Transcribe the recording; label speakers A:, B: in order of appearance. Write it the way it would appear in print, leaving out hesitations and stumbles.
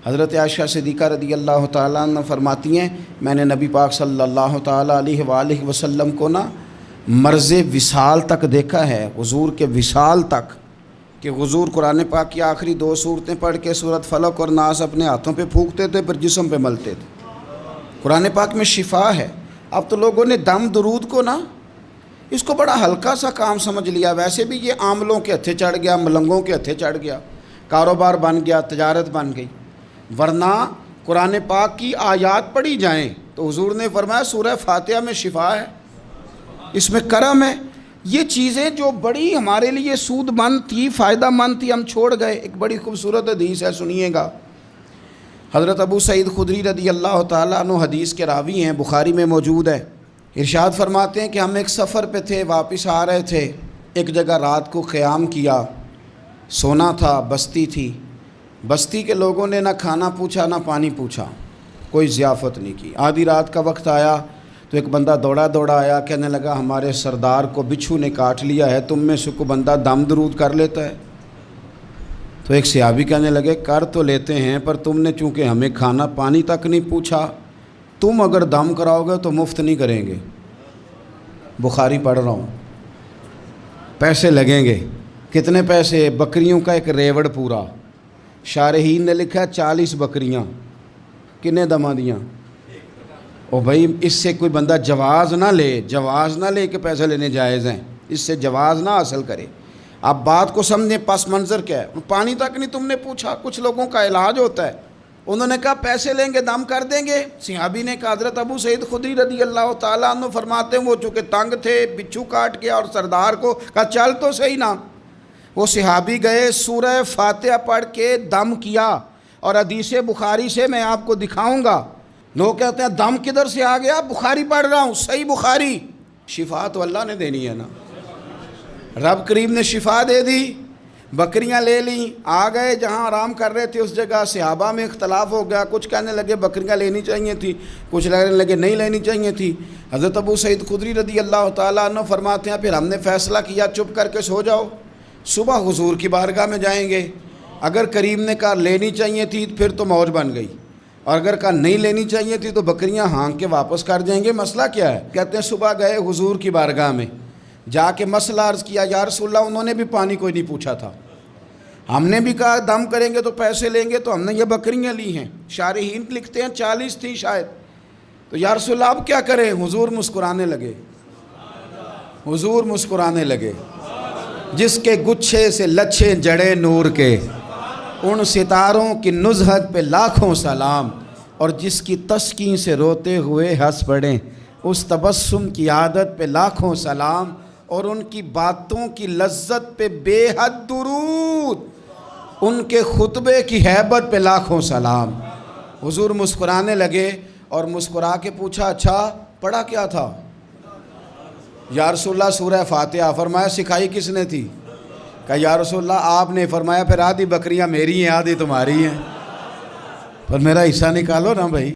A: حضرت عائشہ صدیقہ رضی اللہ تعالیٰ عنہ فرماتی ہیں میں نے نبی پاک صلی اللہ تعالیٰ علیہ وآلہ وسلم کو مرض وصال تک دیکھا ہے، حضور کے وصال تک، کہ حضور قرآن پاک کی آخری 2 سورتیں پڑھ کے سورۃ فلق اور ناس اپنے ہاتھوں پہ پھونکتے تھے، پھر جسم پہ ملتے تھے۔ قرآن پاک میں شفا ہے۔ اب تو لوگوں نے دم درود کو اس کو بڑا ہلکا سا کام سمجھ لیا۔ ویسے بھی یہ عاملوں کے ہتھے چڑھ گیا، ملنگوں کے ہتھے چڑھ گیا، کاروبار بن گیا، تجارت بن گئی۔ ورنہ قرآن پاک کی آیات پڑھی جائیں تو حضور نے فرمایا سورہ فاتحہ میں شفا ہے، اس میں کرم ہے۔ یہ چیزیں جو بڑی ہمارے لیے سود مند تھی، فائدہ مند تھی، ہم چھوڑ گئے۔ ایک بڑی خوبصورت حدیث ہے، سنیے گا۔ حضرت ابو سعید خدری رضی اللہ تعالیٰ عنہ حدیث کے راوی ہیں، بخاری میں موجود ہے۔ ارشاد فرماتے ہیں کہ ہم ایک سفر پہ تھے، واپس آ رہے تھے، ایک جگہ رات کو قیام کیا، سونا تھا، بستی تھی۔ بستی کے لوگوں نے نہ کھانا پوچھا نہ پانی پوچھا، کوئی ضیافت نہیں کی۔ آدھی رات کا وقت آیا تو ایک بندہ دوڑا دوڑا آیا، کہنے لگا ہمارے سردار کو بچھو نے کاٹ لیا ہے، تم میں سے کوئی بندہ دم درود کر لیتا ہے؟ تو ایک صحابی کہنے لگے کر تو لیتے ہیں، پر تم نے چونکہ ہمیں کھانا پانی تک نہیں پوچھا، تم اگر دم کراؤ گے تو مفت نہیں کریں گے۔ بخاری پڑھ رہا ہوں، پیسے لگیں گے۔ کتنے پیسے؟ بکریوں کا ایک ریوڑ پورا۔ شارحین نے لکھا 40 بکریاں۔ کنے دماں دیاں؟ او بھائی اس سے کوئی بندہ جواز نہ لے کہ پیسے لینے جائز ہیں، اس سے جواز نہ حاصل کرے۔ آپ بات کو سمجھیں، پس منظر کیا ہے۔ پانی تک نہیں تم نے پوچھا۔ کچھ لوگوں کا علاج ہوتا ہے، انہوں نے کہا پیسے لیں گے دم کر دیں گے۔ صحابی نے کہا حضرت ابو سعید خدری رضی اللہ تعالیٰ عنہ فرماتے ہیں وہ چونکہ تنگ تھے، بچھو کاٹ گیا، اور سردار کو کہا چل تو صحیح نا۔ وہ صحابی گئے، سورہ فاتحہ پڑھ کے دم کیا، اور حدیث بخاری سے میں آپ کو دکھاؤں گا۔ لوگ کہتے ہیں دم کدھر سے آ گیا؟ بخاری پڑھ رہا ہوں، صحیح بخاری۔ شفا تو اللہ نے دینی ہے نا، رب کریم نے شفا دے دی۔ بکریاں لے لیں، آ گئے جہاں آرام کر رہے تھے اس جگہ۔ صحابہ میں اختلاف ہو گیا، کچھ کہنے لگے بکریاں لینی چاہیے تھی، کچھ کہنے لگے نہیں لینی چاہیے تھی۔ حضرت ابو سعید خدری رضی اللہ تعالیٰ عنہ فرماتے ہیں پھر ہم نے فیصلہ کیا چپ کر کے سو جاؤ، صبح حضور کی بارگاہ میں جائیں گے۔ اگر کریم نے کہا لینی چاہیے تھی پھر تو موج بن گئی، اور اگر کہا نہیں لینی چاہیے تھی تو بکریاں ہانک کے واپس کر جائیں گے۔ مسئلہ کیا ہے؟ کہتے ہیں صبح گئے حضور کی بارگاہ میں، جا کے مسئلہ عرض کیا، یا رسول اللہ انہوں نے بھی پانی کوئی نہیں پوچھا تھا، ہم نے بھی کہا دم کریں گے تو پیسے لیں گے، تو ہم نے یہ بکریاں لی ہیں۔ شارحین لکھتے ہیں 40 تھی شاید۔ تو یا رسول اللہ اب کیا کریں؟ حضور مسکرانے لگے، حضور مسکرانے لگے۔ جس کے گچھے سے لچھے جڑے نور کے، ان ستاروں کی نزہت پہ لاکھوں سلام، اور جس کی تسکین سے روتے ہوئے ہنس پڑیں، اس تبسم کی عادت پہ لاکھوں سلام، اور ان کی باتوں کی لذت پہ بے حد درود، ان کے خطبے کی ہیبت پہ لاکھوں سلام۔ حضور مسکرانے لگے، اور مسکرا کے پوچھا اچھا پڑھا کیا تھا؟ یا رسول اللہ سورہ فاتحہ۔ فرمایا سکھائی کس نے تھی؟ کہا یا رسول اللہ آپ نے۔ فرمایا پھر آدھی بکریاں میری ہیں آدھی تمہاری ہیں، پر میرا حصہ نکالو نا بھائی۔